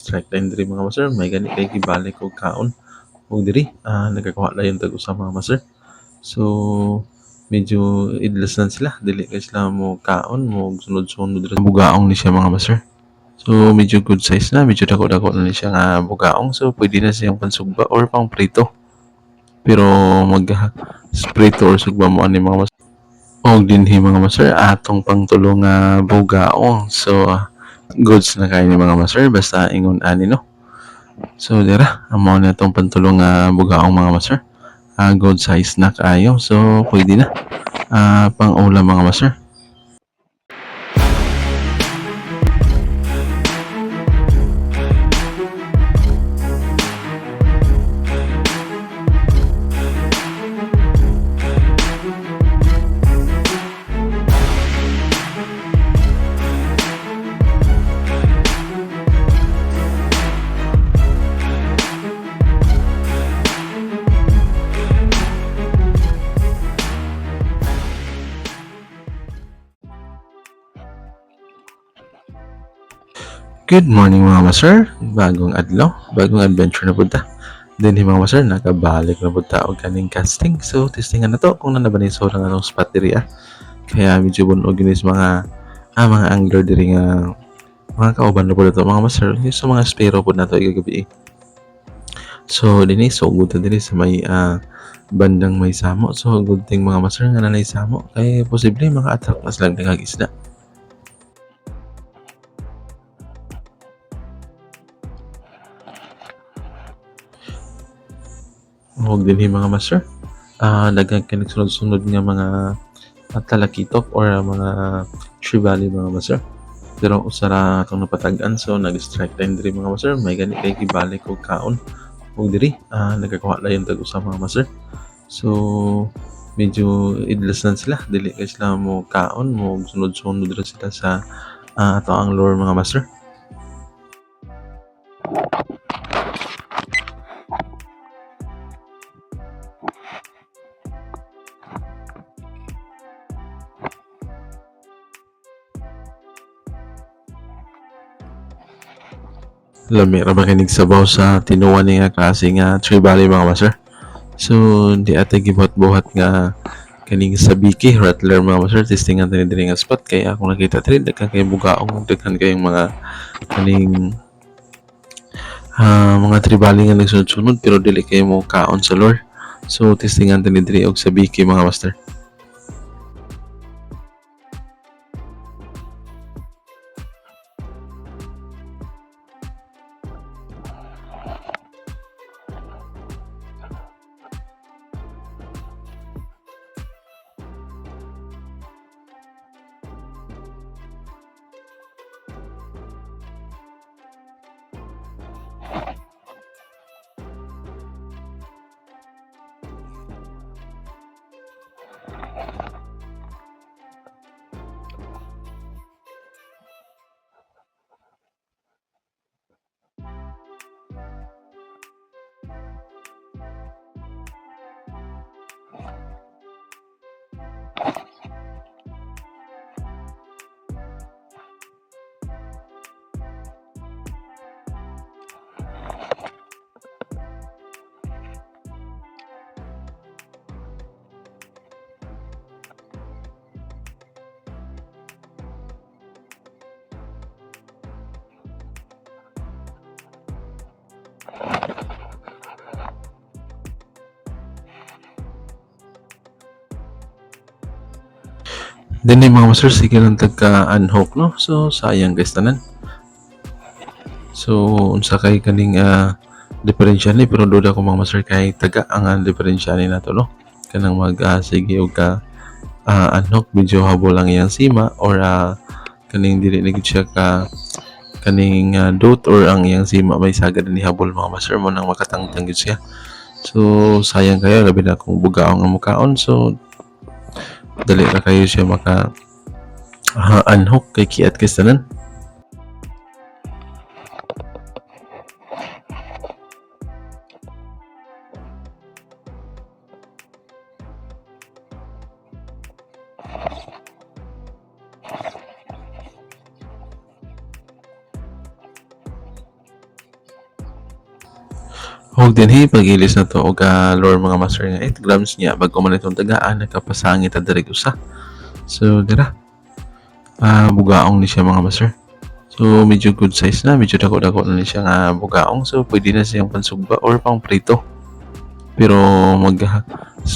Strike line diri mga master, may gani kay gibalik og kaon og diri nagakakuha na yung tag usa mga master. So medyo idles na sila, dili kay sila mo kaon mo sunod-sunod ra bugaong ni siya mga master. So medyo good size na, medyo dako-dako na ni siya nga bugaong, so pwede na siyang pansugba or pang prito. Pero mag prito or sugba mo ani mga master. Og dinhi mga master atong pangtulo nga bugaong. So goods na kayo ni mga master basta ingon ani no. So dira amo na tong pantulong nga bugaong mga master. Good size na kaayo, so pwede na pang ulam mga master. Good morning mga master, bagong adlaw, bagong adventure na punta. Then mga master, nakabalik na punta og kaning casting. So testingan na to kung nanabaniso lang anong spot diri Kaya medyo bunog yun is mga angler diri nga mga kauban na po na to mga master. Yung sa mga spero po na to igagabi. So dinhi so good diri sa may bandang may samo. So good thing mga master nga nanay samo kay posible maka-attract na silang daghang isda. Huwag din mga master. Daghang kay nagsunod-sunod nga mga talakitok or mga tree valley mga master. Pero usara itong napatagan, so nag-strike time diri mga master. May gani kay gibalik og kaon og diri nagakakuha na yung tag usa mga master. So medyo idles na sila, dili kay sila mo kaon mo sunod-sunod ra sila sa ato ang lure mga master. Lami ra ba kinig sabaw sa tinuan ni nga klase nga Tree Valley mga master. So di ata gibuhat-buhat nga kaning sabiki rattler mga master, testingan tani diri nga spot kaya akong nakita diri daghan kay bugaong daghan kayong mga Tree Valley nga nagsunod-sunod pero dili kay mo kaon sa lure. So testingan tani diri og sabiki mga master. Then mga master sige lang tagka-unhook no. So sayang guys tanan. So unsa kay kaning differential ni pero duda ko mga master kay taga ang differential ni nato no. Kanang sige og ka unhook medyo habol lang iyang sima or kaning dili na gid siya ka kaning dot or ang iyang sima may sagad ni habol mga master mo nang makatangtang gid siya. So sayang kayo labi na kung bugaong ang mukaon, so dali ra kayo siya maka unhook kay kiat kay tanan. Hug dinhi pag-ilis na to og lure mga master nga 8 grams niya bago man itong tagaan nakapasangit ta diri usa. So dira bugaong ni siya mga master. So medyo good size na, medyo dako-dako na ni siya nga bugaong. So pwede na siyang pansugba or pang prito. Pero mag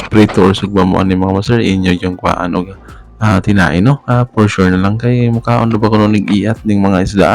prito or sugba mo ani mga master inyo yung kuan og tinain no. For sure na lang kay mukaon na ba kuno ig-iyat ning mga isda.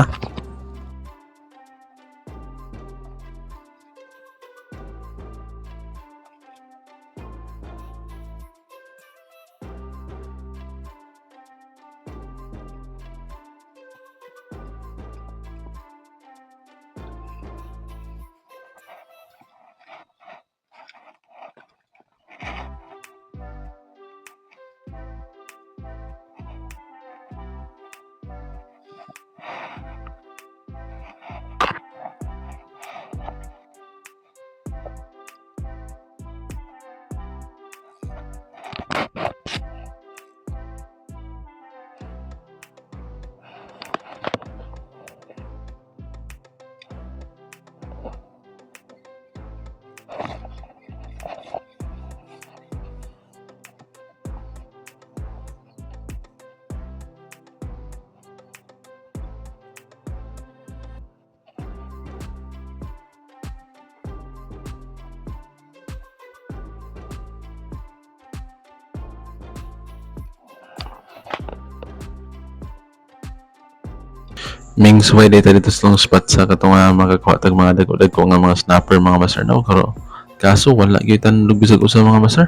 Mings way data dito sa long spot sa katong makakuha tag mga dagko nga mga snapper mga master no karo kaso wala gyud tan lugbisag usa mga master.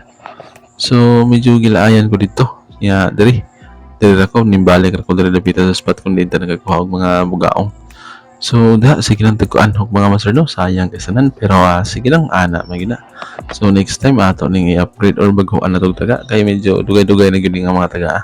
So medyo gilaayan ko dito ya diri ako nimbalik ako diri dapita sa spot kung dito nagakuha og mga bugaong. So sige lang tagkuan og mga master no sayang kasanan pero sige lang ana magina. So next time ato ning i-upgrade or baguhan na tog taga kay medyo dugay-dugay na gyud nga mga taga.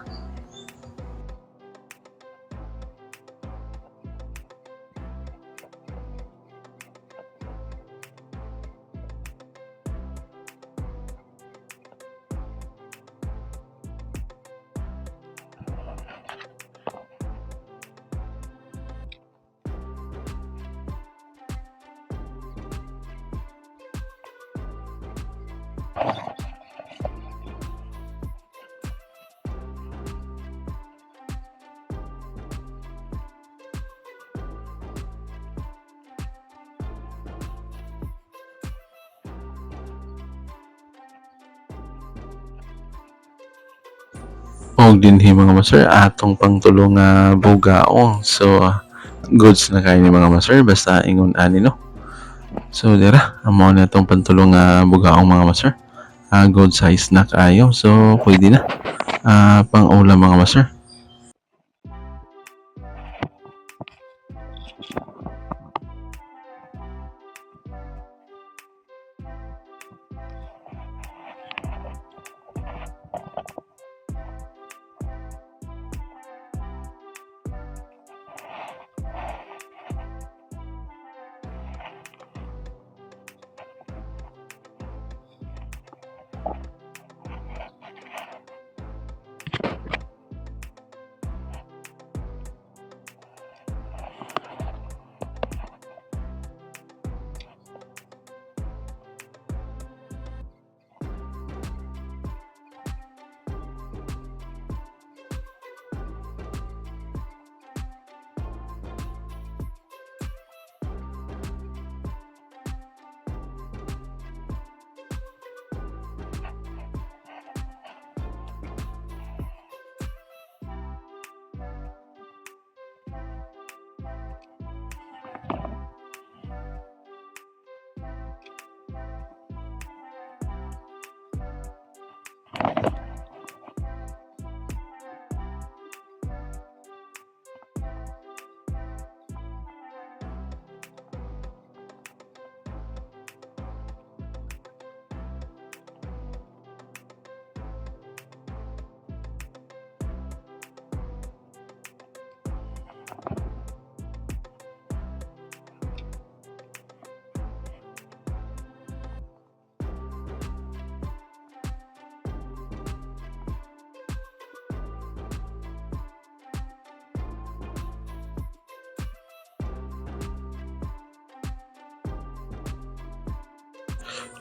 Og dinhi mga master atong pangtulong nga bugaong. So goods na kayo ni mga master basta ingon ani no. So dira amo na tong pantulong nga bugaong mga master. Good size na kaayo. So pwede na. Pang ulam mga master.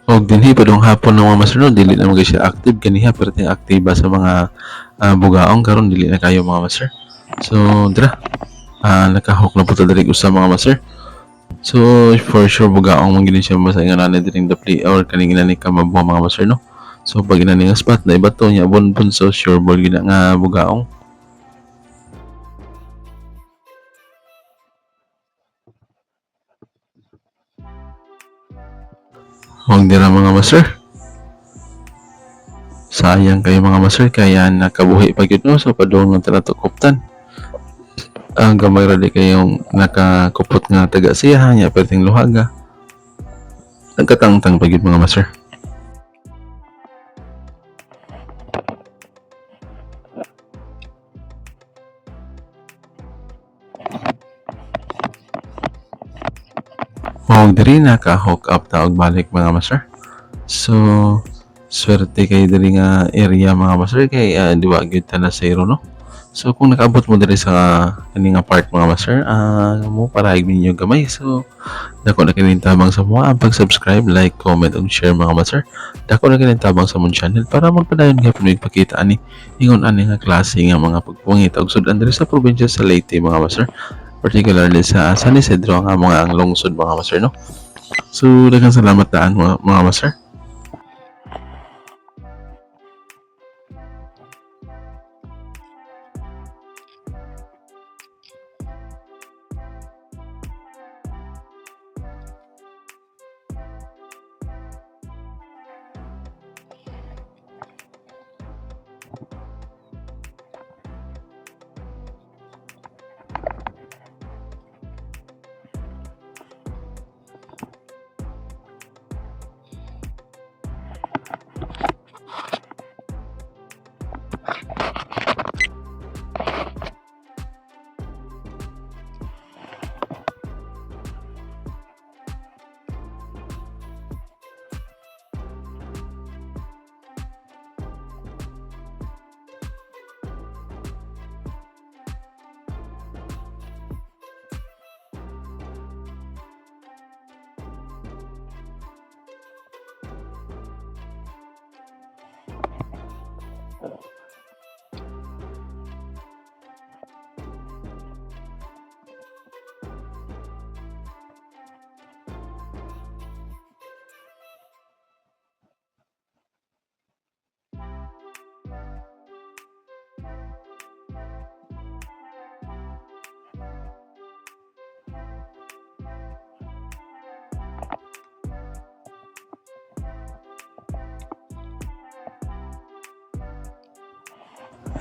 Og dinhi padung hapon ng mga master no, dili na magay siya active ganiha pero ting aktiba sa mga bugaong karon dili na kayo mga master. So dira nakahok na po ta diri usa mga master. So for sure bugaong man gid siya basta nga nanay diring dapli or kaning inani ka mabuha mga master no. So pag inani nga spot na ibato niya bonbon so sure ball gid na nga bugaong. Og dira mga master. Sayang kayo mga master kaya nakabuhi pa gyud no so padung nga tara koptan. Ang gamay ra di kayong nakakupot nga taga siya nya perting luhaga. Nagkatangtang pa gyud mga master. Og diri naka-hook up ta og balik mga master. So swerte kay diri nga area mga master kay diwa gyud ta na zero no. So kung nakaabot mo diri sa kani nga part mga master, mo paraig ninyo gamay. So dako na kining tabang sa mo ang pag-subscribe, like, comment ug share mga master. Dako na kining tabang sa mong channel para magpadayon gyapon mig pakita ani ingon ani nga klase nga mga pagpungit og sudan diri sa probinsya sa Leyte mga master. Particularly sa San Isidro nga mga ang lungsod mga master no. So daghang salamat daan mga master.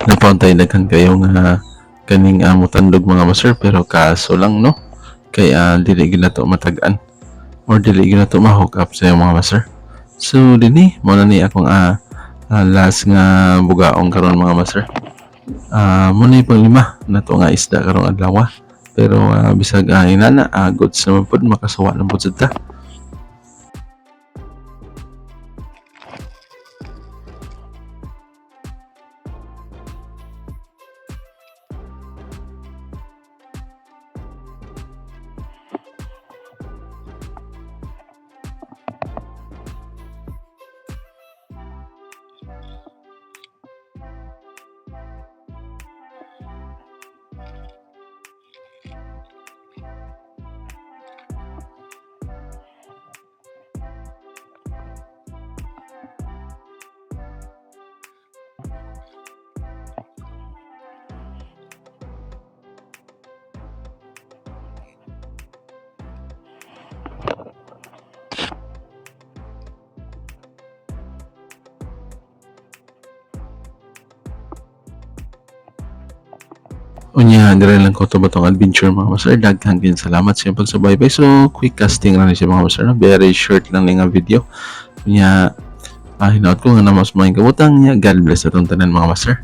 Napauntay daghan kayo nga kaning motandog mga master pero kaso lang no kay dili gyud nato matag-an or dili gyud nato ma-hook up sa mga master. So dinhi mo na ni akong last nga bugaong karon mga master. Mo ni pang lima nato nga isda karong adlaw pero bisag inana goods naman pud makasuwa lang pud ta. Unya, dire lang ko to batong adventure mga master. Daghang din salamat sa iyong pagsubaybay. So, quick casting lang siya mga master. No? Very short lang nga video. Unya, hinaut ko nga na mas mga kabutang niya. God bless atong tanan mga master.